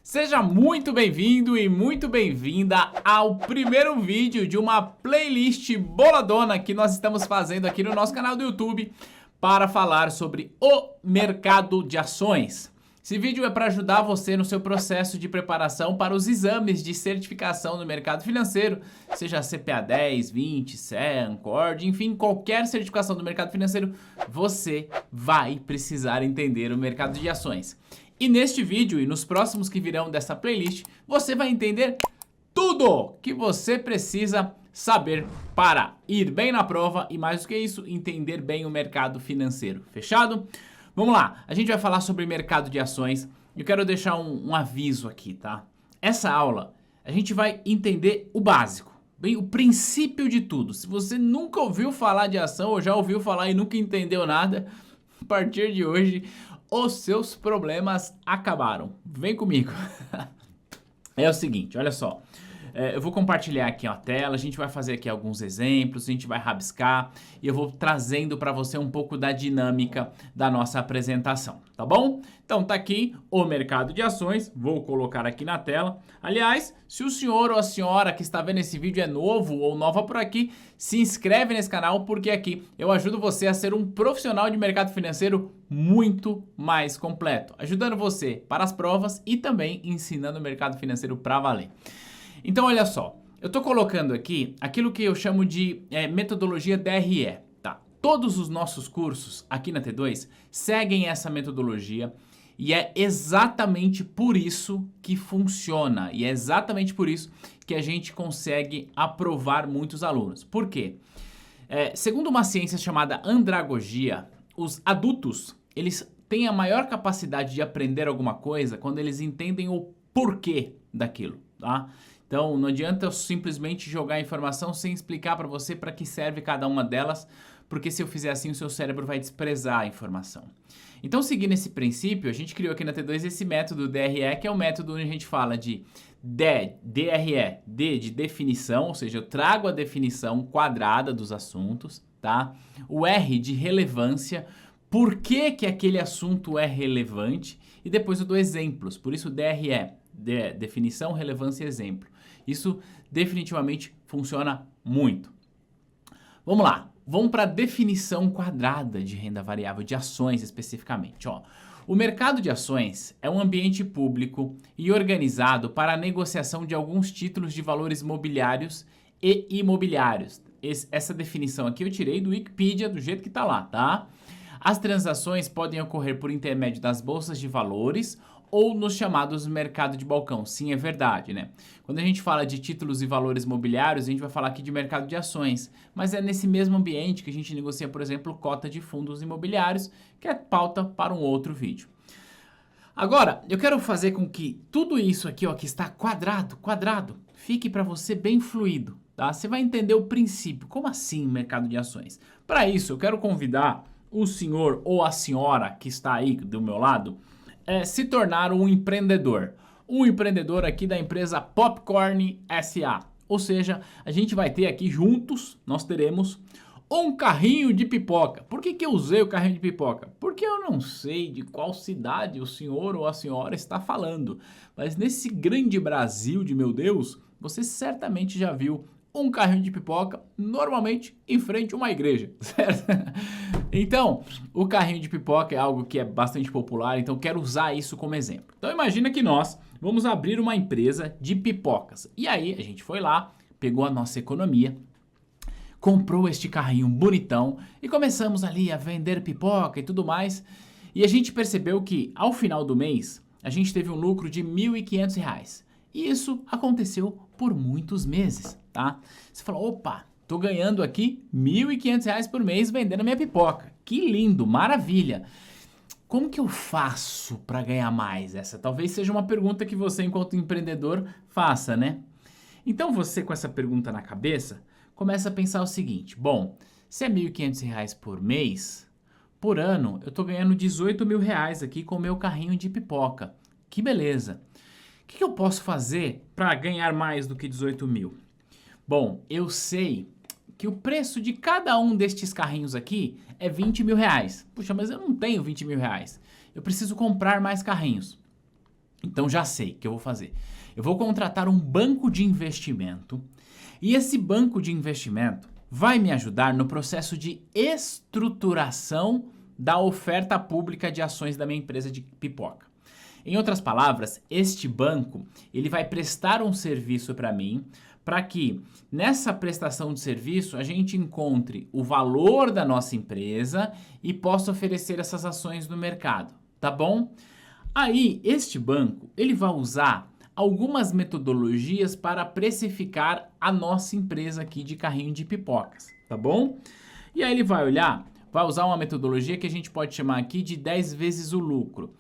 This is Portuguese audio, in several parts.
Seja muito bem-vindo e muito bem-vinda ao primeiro vídeo de uma playlist boladona que nós estamos fazendo aqui no nosso canal do YouTube para falar sobre o mercado de ações. Esse vídeo é para ajudar você no seu processo de preparação para os exames de certificação no mercado financeiro, seja CPA 10, 20, CEA, Ancord, enfim, qualquer certificação do mercado financeiro, você vai precisar entender o mercado de ações. E neste vídeo e nos próximos que virão dessa playlist, você vai entender tudo que você precisa saber para ir bem na prova e, mais do que isso, entender bem o mercado financeiro. Fechado? Vamos lá, a gente vai falar sobre mercado de ações e eu quero deixar um aviso aqui, tá? Essa aula a gente vai entender o básico, bem, o princípio de tudo. Se você nunca ouviu falar de ação ou já ouviu falar e nunca entendeu nada, a partir de hoje os seus problemas acabaram. Vem comigo. É o seguinte, olha só. Eu vou compartilhar aqui a tela, a gente vai fazer aqui alguns exemplos, a gente vai rabiscar e eu vou trazendo para você um pouco da dinâmica da nossa apresentação, tá bom? Então tá aqui o mercado de ações, vou colocar aqui na tela. Aliás, se o senhor ou a senhora que está vendo esse vídeo é novo ou nova por aqui, se inscreve nesse canal porque aqui eu ajudo você a ser um profissional de mercado financeiro muito mais completo, ajudando você para as provas e também ensinando o mercado financeiro para valer. Então olha só, eu tô colocando aqui aquilo que eu chamo de metodologia DRE, tá? Todos os nossos cursos aqui na T2 seguem essa metodologia e é exatamente por isso que funciona e é exatamente por isso que a gente consegue aprovar muitos alunos. Por quê? Segundo uma ciência chamada andragogia, os adultos, eles têm a maior capacidade de aprender alguma coisa quando eles entendem o porquê daquilo, tá? Então, não adianta eu simplesmente jogar a informação sem explicar para você para que serve cada uma delas, porque se eu fizer assim, o seu cérebro vai desprezar a informação. Então, seguindo esse princípio, a gente criou aqui na T2 esse método DRE, que é o método onde a gente fala de DRE, D de definição, ou seja, eu trago a definição quadrada dos assuntos, tá? O R de relevância, por que que aquele assunto é relevante, e depois eu dou exemplos, por isso DRE, definição, relevância e exemplo. Isso definitivamente funciona muito. Vamos lá, vamos para a definição quadrada de renda variável, de ações especificamente. Ó, o mercado de ações é um ambiente público e organizado para a negociação de alguns títulos de valores mobiliários e imobiliários. Essa definição aqui eu tirei do Wikipedia, do jeito que está lá, tá? As transações podem ocorrer por intermédio das bolsas de valores ou nos chamados mercado de balcão. Sim, é verdade, né? Quando a gente fala de títulos e valores mobiliários, a gente vai falar aqui de mercado de ações, mas é nesse mesmo ambiente que a gente negocia, por exemplo, cota de fundos imobiliários, que é pauta para um outro vídeo. Agora, eu quero fazer com que tudo isso aqui, ó, que está quadrado, fique para você bem fluido, tá? Você vai entender o princípio. Como assim mercado de ações? Para isso, eu quero convidar o senhor ou a senhora que está aí do meu lado se tornar um empreendedor. Um empreendedor aqui da empresa Popcorn SA. Ou seja, a gente vai ter aqui juntos, nós teremos um carrinho de pipoca. Por que que eu usei o carrinho de pipoca? Porque eu não sei de qual cidade o senhor ou a senhora está falando. Mas nesse grande Brasil de meu Deus, você certamente já viu um carrinho de pipoca, normalmente em frente a uma igreja, certo? Então, o carrinho de pipoca é algo que é bastante popular, então quero usar isso como exemplo. Então imagina que nós vamos abrir uma empresa de pipocas. E aí a gente foi lá, pegou a nossa economia, comprou este carrinho bonitão e começamos ali a vender pipoca e tudo mais. E a gente percebeu que ao final do mês a gente teve um lucro de R$ 1.500. E isso aconteceu por muitos meses, tá? Você falou, opa, tô ganhando aqui R$ 1.500 por mês vendendo minha pipoca. Que lindo, maravilha. Como que eu faço para ganhar mais? Essa talvez seja uma pergunta que você, enquanto empreendedor, faça, né? Então você, com essa pergunta na cabeça, começa a pensar o seguinte, bom, se é R$ 1.500 por mês, por ano eu tô ganhando R$ 18.000 aqui com o meu carrinho de pipoca. Que beleza. O que eu posso fazer para ganhar mais do que 18 mil? Bom, eu sei que o preço de cada um destes carrinhos aqui é R$ 20.000. Puxa, mas eu não tenho R$ 20.000. Eu preciso comprar mais carrinhos. Então já sei o que eu vou fazer. Eu vou contratar um banco de investimento e esse banco de investimento vai me ajudar no processo de estruturação da oferta pública de ações da minha empresa de pipoca. Em outras palavras, este banco ele vai prestar um serviço para mim, para que nessa prestação de serviço a gente encontre o valor da nossa empresa e possa oferecer essas ações no mercado, tá bom? Aí, este banco, ele vai usar algumas metodologias para precificar a nossa empresa aqui de carrinho de pipocas, tá bom? E aí ele vai usar uma metodologia que a gente pode chamar aqui de 10 vezes o lucro.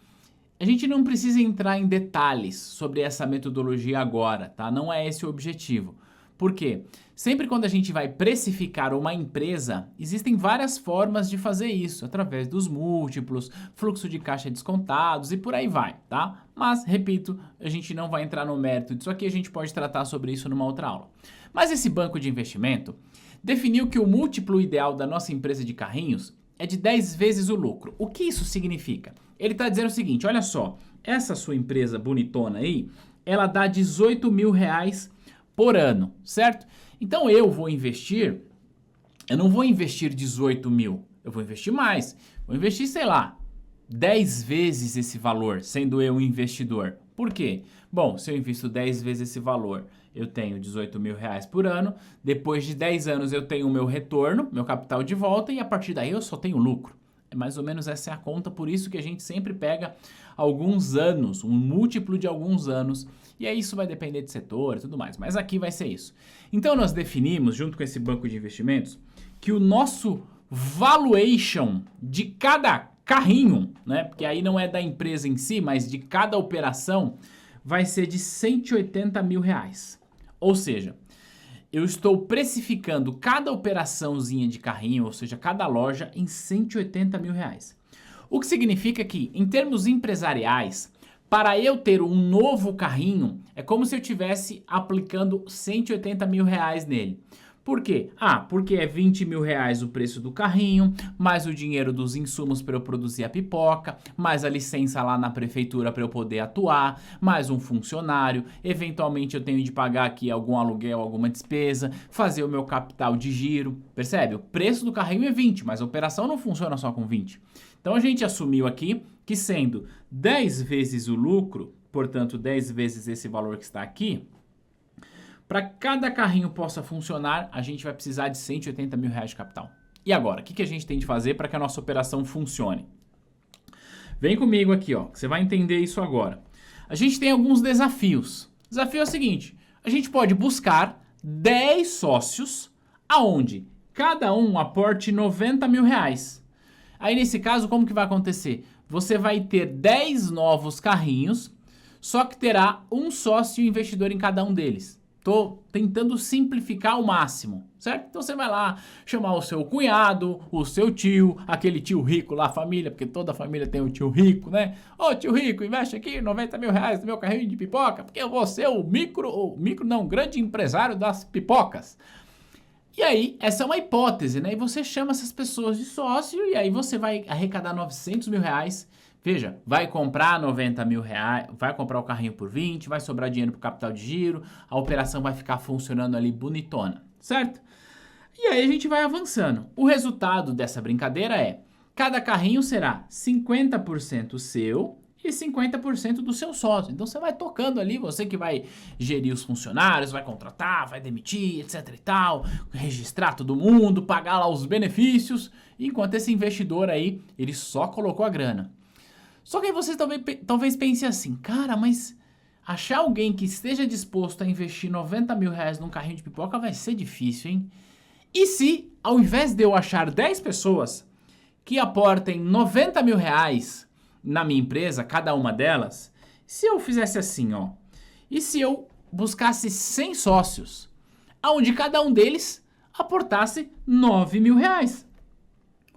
A gente não precisa entrar em detalhes sobre essa metodologia agora, tá? Não é esse o objetivo. Por quê? Sempre quando a gente vai precificar uma empresa, existem várias formas de fazer isso, através dos múltiplos, fluxo de caixa descontados e por aí vai, tá? Mas, repito, a gente não vai entrar no mérito disso aqui, a gente pode tratar sobre isso numa outra aula. Mas esse banco de investimento definiu que o múltiplo ideal da nossa empresa de carrinhos é de 10 vezes o lucro. O que isso significa? Ele está dizendo o seguinte, olha só, essa sua empresa bonitona aí, ela dá 18 mil reais por ano, certo? Então eu não vou investir 18 mil, eu vou investir mais. Vou investir, sei lá, 10 vezes esse valor, sendo eu um investidor. Por quê? Bom, se eu invisto 10 vezes esse valor, eu tenho 18 mil reais por ano. Depois de 10 anos eu tenho o meu retorno, meu capital de volta e a partir daí eu só tenho lucro. É mais ou menos essa é a conta, por isso que a gente sempre pega alguns anos, um múltiplo de alguns anos, e aí isso vai depender de setor e tudo mais, mas aqui vai ser isso. Então nós definimos, junto com esse banco de investimentos, que o nosso valuation de cada carrinho, né, porque aí não é da empresa em si, mas de cada operação, vai ser de 180 mil reais. Ou seja, eu estou precificando cada operaçãozinha de carrinho, ou seja, cada loja, em 180 mil reais. O que significa que, em termos empresariais, para eu ter um novo carrinho, é como se eu estivesse aplicando 180 mil reais nele. Por quê? Porque é 20 mil reais o preço do carrinho, mais o dinheiro dos insumos para eu produzir a pipoca, mais a licença lá na prefeitura para eu poder atuar, mais um funcionário, eventualmente eu tenho de pagar aqui algum aluguel, alguma despesa, fazer o meu capital de giro, percebe? O preço do carrinho é 20, mas a operação não funciona só com 20. Então a gente assumiu aqui que sendo 10 vezes o lucro, portanto 10 vezes esse valor que está aqui, para cada carrinho possa funcionar, a gente vai precisar de 180 mil reais de capital. E agora, o que a gente tem de fazer para que a nossa operação funcione? Vem comigo aqui, ó, que você vai entender isso agora. A gente tem alguns desafios. O desafio é o seguinte, a gente pode buscar 10 sócios, aonde cada um aporte 90 mil reais. Aí nesse caso, como que vai acontecer? Você vai ter 10 novos carrinhos, só que terá um sócio investidor em cada um deles. Tô tentando simplificar ao máximo, certo? Então você vai lá chamar o seu cunhado, o seu tio, aquele tio rico lá, família, porque toda família tem um tio rico, né? Ô tio rico, investe aqui 90 mil reais no meu carrinho de pipoca, porque eu vou ser o grande empresário das pipocas. E aí, essa é uma hipótese, né? E você chama essas pessoas de sócio e aí você vai arrecadar 900 mil reais. Veja, vai comprar 90 mil reais, vai comprar o carrinho por 20, vai sobrar dinheiro para o capital de giro, a operação vai ficar funcionando ali bonitona, certo? E aí a gente vai avançando. O resultado dessa brincadeira é, cada carrinho será 50% seu e 50% do seu sócio. Então você vai tocando ali, você que vai gerir os funcionários, vai contratar, vai demitir, etc e tal, registrar todo mundo, pagar lá os benefícios, enquanto esse investidor aí, ele só colocou a grana. Só que aí você talvez pense assim, cara, mas achar alguém que esteja disposto a investir 90 mil reais num carrinho de pipoca vai ser difícil, hein? E se, ao invés de eu achar 10 pessoas que aportem 90 mil reais na minha empresa, cada uma delas, se eu fizesse assim, ó, e se eu buscasse 100 sócios, onde cada um deles aportasse 9 mil reais?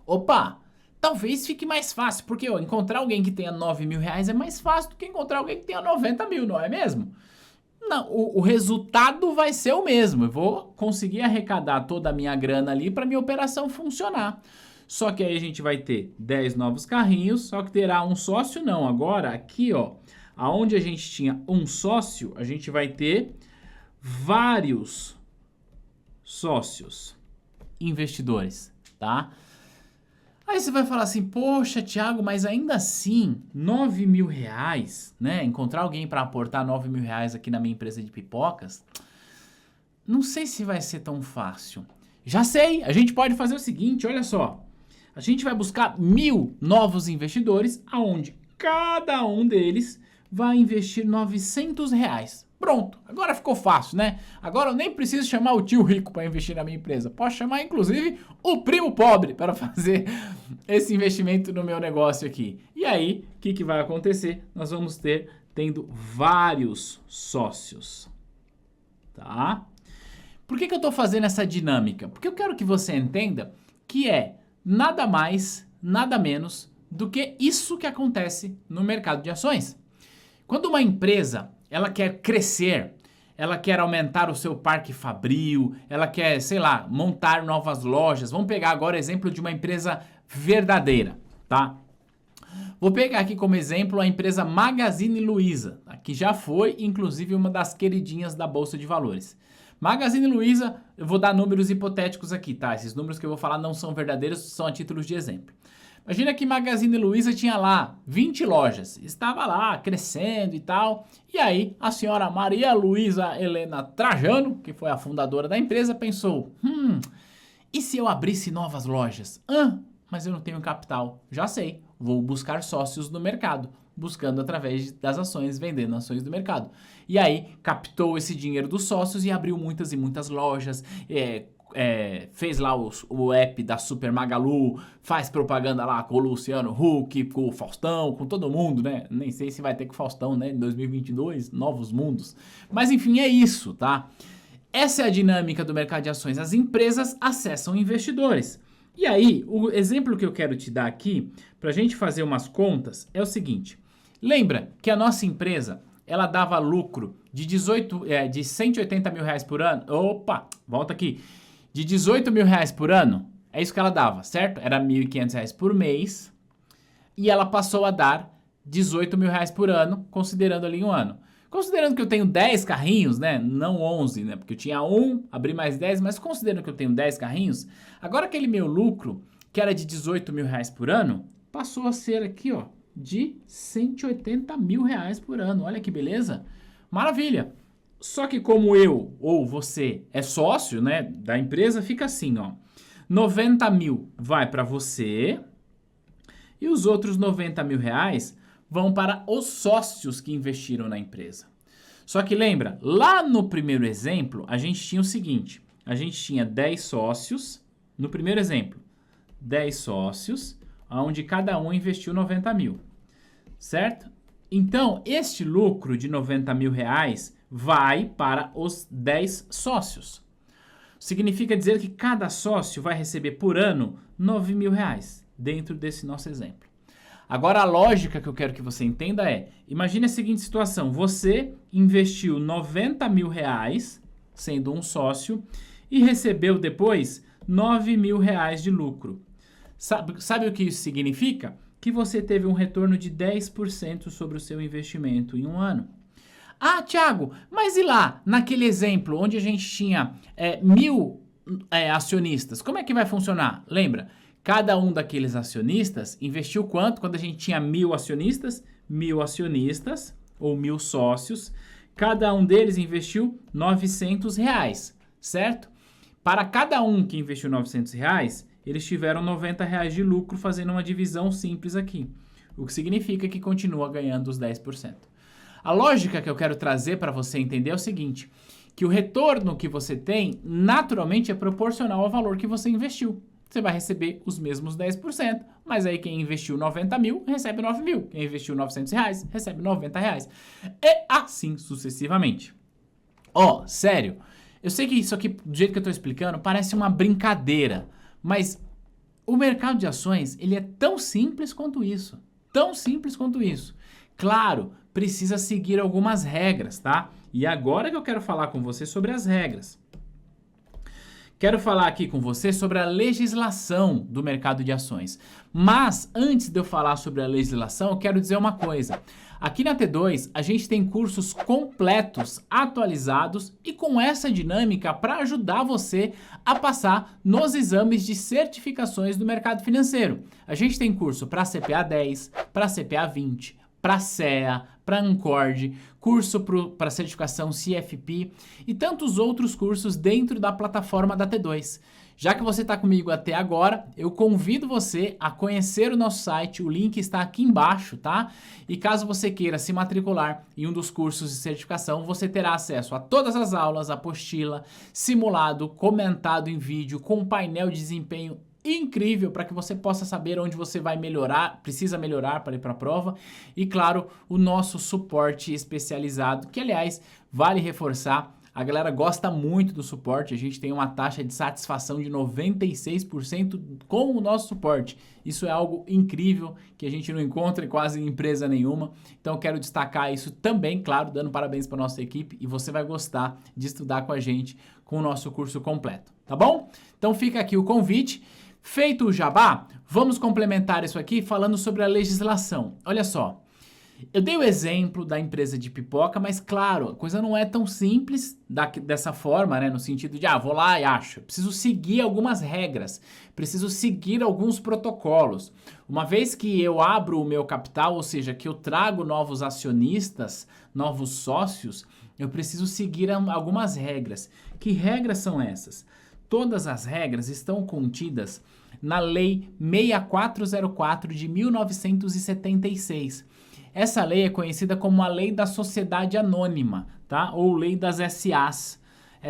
Opa! Talvez fique mais fácil, porque encontrar alguém que tenha 9 mil reais é mais fácil do que encontrar alguém que tenha 90 mil, não é mesmo? Não, o resultado vai ser o mesmo. Eu vou conseguir arrecadar toda a minha grana ali para minha operação funcionar. Só que aí a gente vai ter 10 novos carrinhos, só que terá um sócio não. Agora aqui, ó, aonde a gente tinha um sócio, a gente vai ter vários sócios investidores, tá? Aí você vai falar assim, poxa, Thiago, mas ainda assim, R$ 9.000, né? Encontrar alguém para aportar R$ 9.000 aqui na minha empresa de pipocas, não sei se vai ser tão fácil. Já sei, a gente pode fazer o seguinte, olha só. A gente vai buscar 1.000 novos investidores, aonde cada um deles vai investir R$ 900. Pronto, agora ficou fácil, né? Agora eu nem preciso chamar o tio rico para investir na minha empresa. Posso chamar, inclusive, o primo pobre para fazer esse investimento no meu negócio aqui. E aí, o que vai acontecer? Nós vamos tendo vários sócios, tá? Por que eu estou fazendo essa dinâmica? Porque eu quero que você entenda que é nada mais, nada menos do que isso que acontece no mercado de ações. Quando uma empresa ela quer crescer, ela quer aumentar o seu parque fabril, ela quer, sei lá, montar novas lojas. Vamos pegar agora o exemplo de uma empresa verdadeira, tá? Vou pegar aqui como exemplo a empresa Magazine Luiza, tá? Que já foi, inclusive, uma das queridinhas da Bolsa de Valores. Magazine Luiza, eu vou dar números hipotéticos aqui, tá? Esses números que eu vou falar não são verdadeiros, são a títulos de exemplo. Imagina que Magazine Luiza tinha lá 20 lojas, estava lá crescendo e tal, e aí a senhora Maria Luísa Helena Trajano, que foi a fundadora da empresa, pensou, e se eu abrisse novas lojas? Mas eu não tenho capital. Já sei, vou buscar sócios no mercado, buscando através das ações, vendendo ações do mercado. E aí captou esse dinheiro dos sócios e abriu muitas e muitas lojas, fez lá o app da Super Magalu, faz propaganda lá com o Luciano Huck, com o Faustão, com todo mundo, né? Nem sei se vai ter com o Faustão, né? Em 2022, novos mundos. Mas enfim, é isso, tá? Essa é a dinâmica do mercado de ações. As empresas acessam investidores. E aí, o exemplo que eu quero te dar aqui, pra gente fazer umas contas, é o seguinte. Lembra que a nossa empresa, ela dava lucro de de R$180.000 por ano? Opa, volta aqui. De R$18.000 por ano, é isso que ela dava, certo? Era R$1.500 por mês e ela passou a dar R$18.000 por ano, considerando ali um ano. Considerando que eu tenho 10 carrinhos, né? Não 11, né? Porque eu tinha abri mais 10, mas considerando que eu tenho 10 carrinhos, agora aquele meu lucro, que era de R$18.000 por ano, passou a ser aqui, ó, de R$180.000 por ano. Olha que beleza! Maravilha! Só que como eu ou você é sócio, né, da empresa, fica assim, ó. 90.000 vai para você e os outros R$90.000 vão para os sócios que investiram na empresa. Só que lembra, lá no primeiro exemplo, a gente tinha o seguinte, a gente tinha 10 sócios, no primeiro exemplo, 10 sócios, onde cada um investiu 90.000, certo? Então, este lucro de R$90.000 vai para os 10 sócios. Significa dizer que cada sócio vai receber por ano R$9.000 dentro desse nosso exemplo. Agora, a lógica que eu quero que você entenda é, imagine a seguinte situação, você investiu R$90.000 sendo um sócio e recebeu depois R$9.000 de lucro. Sabe o que isso significa? Que você teve um retorno de 10% sobre o seu investimento em um ano. Ah, Thiago, mas e lá, naquele exemplo onde a gente tinha 1.000 acionistas, como é que vai funcionar? Lembra, cada um daqueles acionistas investiu quanto quando a gente tinha 1.000 acionistas? 1.000 acionistas, ou 1.000 sócios, cada um deles investiu R$900, certo? Para cada um que investiu R$900, eles tiveram R$90 de lucro fazendo uma divisão simples aqui, o que significa que continua ganhando os 10%. A lógica que eu quero trazer para você entender é o seguinte, que o retorno que você tem naturalmente é proporcional ao valor que você investiu. Você vai receber os mesmos 10%, mas aí quem investiu 90.000 recebe 9.000, quem investiu R$900 recebe R$90. E assim sucessivamente. Ó, sério, eu sei que isso aqui, do jeito que eu estou explicando, parece uma brincadeira, mas o mercado de ações, ele é tão simples quanto isso. Tão simples quanto isso. Claro, precisa seguir algumas regras, tá? E agora que eu quero falar com você sobre as regras. quero falar aqui com você sobre a legislação do mercado de ações. Mas antes de eu falar sobre a legislação, eu quero dizer uma coisa. Aqui na T2, a gente tem cursos completos, atualizados e com essa dinâmica para ajudar você a passar nos exames de certificações do mercado financeiro. A gente tem curso para CPA 10, para CPA 20, para CEA, para Ancord, curso para certificação CFP e tantos outros cursos dentro da plataforma da T2. Já que você está comigo até agora, eu convido você a conhecer o nosso site, o link está aqui embaixo, tá? E caso você queira se matricular em um dos cursos de certificação, você terá acesso a todas as aulas, apostila, simulado, comentado em vídeo, com um painel de desempenho incrível para que você possa saber onde você vai melhorar, precisa melhorar para ir para a prova e, claro, o nosso suporte especializado, que, aliás, vale reforçar, a galera gosta muito do suporte, a gente tem uma taxa de satisfação de 96% com o nosso suporte. Isso é algo incrível que a gente não encontra em quase em empresa nenhuma. Então eu quero destacar isso também, claro, dando parabéns para nossa equipe e você vai gostar de estudar com a gente com o nosso curso completo, tá bom? Então fica aqui o convite. Feito o jabá, vamos complementar isso aqui falando sobre a legislação. Olha só. Eu dei o exemplo da empresa de pipoca, mas claro, a coisa não é tão simples dessa forma, né? No sentido de, vou lá e acho. Preciso seguir algumas regras, preciso seguir alguns protocolos. Uma vez que eu abro o meu capital, ou seja, que eu trago novos acionistas, novos sócios, eu preciso seguir algumas regras. Que regras são essas? Todas as regras estão contidas na Lei 6404 de 1976. Essa lei é conhecida como a Lei da Sociedade Anônima, tá? Ou Lei das SAs.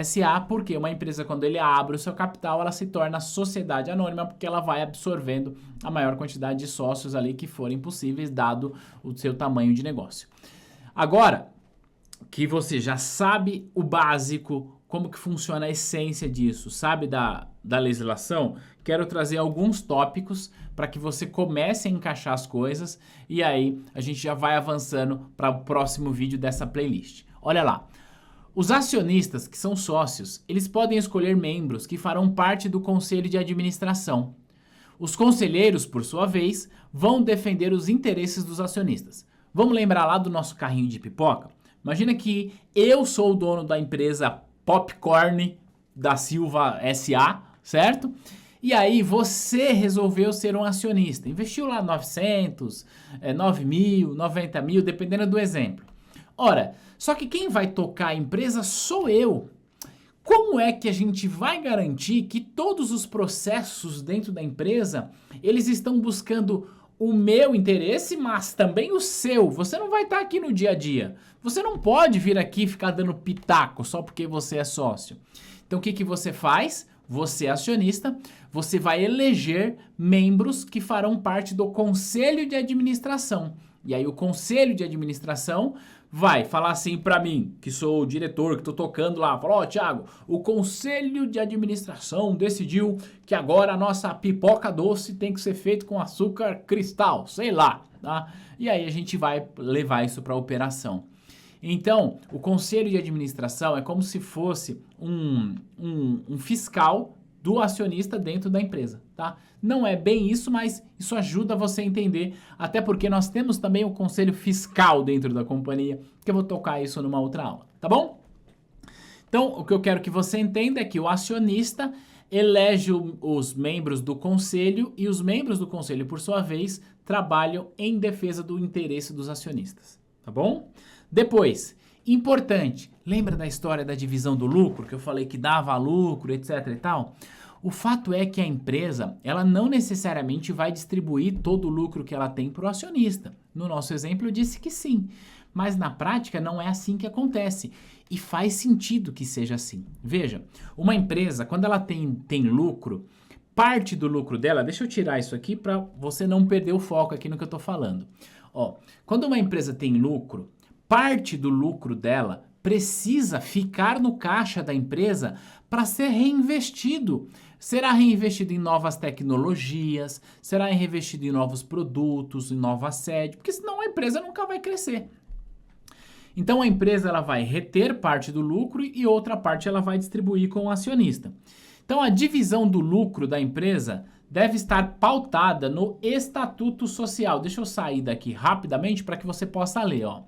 SA porque uma empresa, quando ele abre o seu capital, ela se torna sociedade anônima porque ela vai absorvendo a maior quantidade de sócios ali que forem possíveis, dado o seu tamanho de negócio. Agora, que você já sabe o básico, como que funciona a essência disso, sabe da legislação, quero trazer alguns tópicos para que você comece a encaixar as coisas e aí a gente já vai avançando para o próximo vídeo dessa playlist. Olha lá, os acionistas, que são sócios, eles podem escolher membros que farão parte do conselho de administração. Os conselheiros, por sua vez, vão defender os interesses dos acionistas. Vamos lembrar lá do nosso carrinho de pipoca? Imagina que eu sou o dono da empresa Popcorn da Silva SA, certo? E aí você resolveu ser um acionista, investiu lá 900, 9 mil, 90 mil, dependendo do exemplo. Ora, só que quem vai tocar a empresa sou eu. Como é que a gente vai garantir que todos os processos dentro da empresa, eles estão buscando o meu interesse, mas também o seu? Você não vai estar aqui no dia a dia. Você não pode vir aqui e ficar dando pitaco só porque você é sócio. Então o que você faz? Você é acionista, você vai eleger membros que farão parte do conselho de administração. E aí o conselho de administração vai falar assim para mim, que sou o diretor, que estou tocando lá, fala, Thiago, o conselho de administração decidiu que agora a nossa pipoca doce tem que ser feita com açúcar cristal, sei lá, tá? E aí a gente vai levar isso para a operação. Então, o conselho de administração é como se fosse um fiscal do acionista dentro da empresa, tá? Não é bem isso, mas isso ajuda você a entender, até porque nós temos também o conselho fiscal dentro da companhia, que eu vou tocar isso numa outra aula, tá bom? Então, o que eu quero que você entenda é que o acionista elege os membros do conselho e os membros do conselho, por sua vez, trabalham em defesa do interesse dos acionistas, tá bom? Depois, importante, lembra da história da divisão do lucro, que eu falei que dava lucro, etc e tal? O fato é que a empresa, ela não necessariamente vai distribuir todo o lucro que ela tem para o acionista. No nosso exemplo, eu disse que sim, mas na prática não é assim que acontece. E faz sentido que seja assim. Veja, uma empresa, quando ela tem lucro, parte do lucro dela, deixa eu tirar isso aqui para você não perder o foco aqui no que eu estou falando. Ó, quando uma empresa tem lucro, parte do lucro dela precisa ficar no caixa da empresa para ser reinvestido. Será reinvestido em novas tecnologias, será reinvestido em novos produtos, em nova sede, porque senão a empresa nunca vai crescer. Então a empresa ela vai reter parte do lucro e outra parte ela vai distribuir com o acionista. Então, a divisão do lucro da empresa deve estar pautada no Estatuto Social. Deixa eu sair daqui rapidamente para que você possa ler, ó.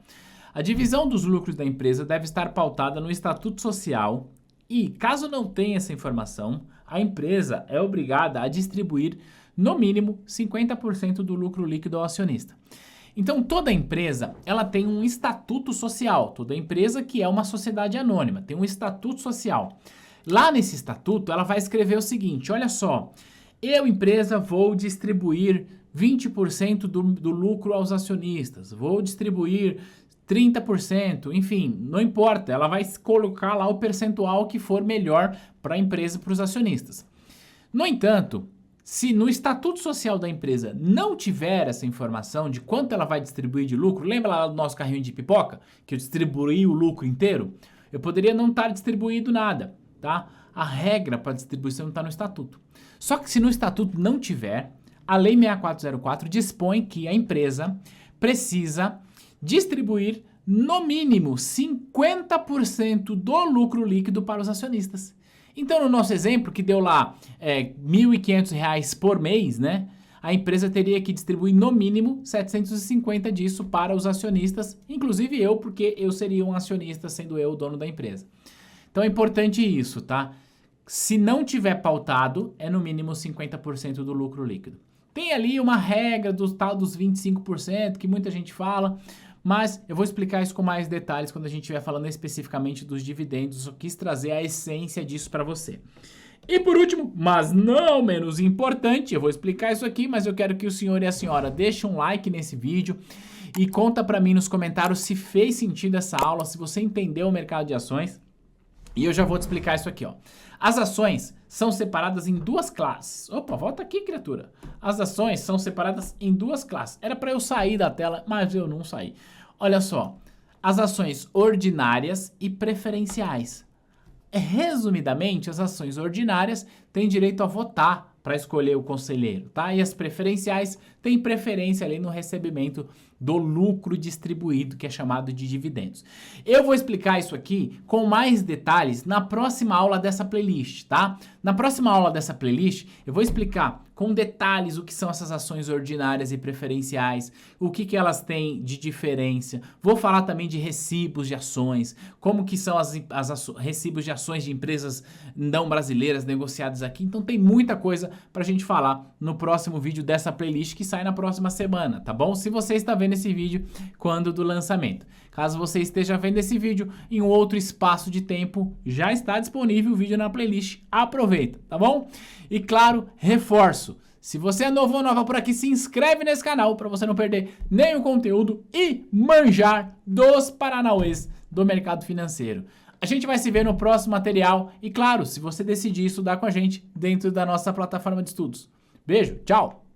A divisão dos lucros da empresa deve estar pautada no Estatuto Social e, caso não tenha essa informação, a empresa é obrigada a distribuir, no mínimo, 50% do lucro líquido ao acionista. Então, toda empresa, ela tem um estatuto social. Toda empresa que é uma sociedade anônima tem um estatuto social. Lá nesse estatuto, ela vai escrever o seguinte, olha só, eu, empresa, vou distribuir 20% do lucro aos acionistas, vou distribuir 30%, enfim, não importa, ela vai colocar lá o percentual que for melhor para a empresa e para os acionistas. No entanto, se no estatuto social da empresa não tiver essa informação de quanto ela vai distribuir de lucro, lembra lá do nosso carrinho de pipoca, que eu distribuí o lucro inteiro? Eu poderia não estar distribuído nada, tá? A regra para distribuição não está no estatuto. Só que se no estatuto não tiver, a Lei 6404 dispõe que a empresa precisa distribuir no mínimo 50% do lucro líquido para os acionistas. Então, no nosso exemplo, que deu lá R$ 1.500 por mês, né? A empresa teria que distribuir no mínimo 750 disso para os acionistas, inclusive eu, porque eu seria um acionista, sendo eu o dono da empresa. Então é importante isso, tá? Se não tiver pautado, é no mínimo 50% do lucro líquido. Tem ali uma regra do tal dos 25%, que muita gente fala, mas eu vou explicar isso com mais detalhes quando a gente estiver falando especificamente dos dividendos. Eu quis trazer a essência disso para você. E por último, mas não menos importante, eu vou explicar isso aqui, mas eu quero que o senhor e a senhora deixem um like nesse vídeo e conta para mim nos comentários se fez sentido essa aula, se você entendeu o mercado de ações. E eu já vou te explicar isso aqui, ó. As ações são separadas em duas classes. Opa, volta aqui, criatura. As ações são separadas em duas classes. Era para eu sair da tela, mas eu não saí. Olha só, as ações ordinárias e preferenciais. Resumidamente, as ações ordinárias têm direito a votar para escolher o conselheiro, tá? E as preferenciais têm preferência ali no recebimento do lucro distribuído, que é chamado de dividendos. Eu vou explicar isso aqui com mais detalhes na próxima aula dessa playlist, tá? Na próxima aula dessa playlist, eu vou explicar com detalhes o que são essas ações ordinárias e preferenciais, o que elas têm de diferença. Vou falar também de recibos de ações, como que são recibos de ações de empresas não brasileiras negociadas aqui. Então tem muita coisa pra gente falar no próximo vídeo dessa playlist que sai na próxima semana, tá bom? Se você está vendo esse vídeo quando do lançamento. Caso você esteja vendo esse vídeo em um outro espaço de tempo, já está disponível o vídeo na playlist. Aproveita, tá bom? E claro, reforço. Se você é novo ou nova por aqui, se inscreve nesse canal para você não perder nenhum conteúdo e manjar dos paranauês do mercado financeiro. A gente vai se ver no próximo material e claro, se você decidir estudar com a gente dentro da nossa plataforma de estudos. Beijo, tchau!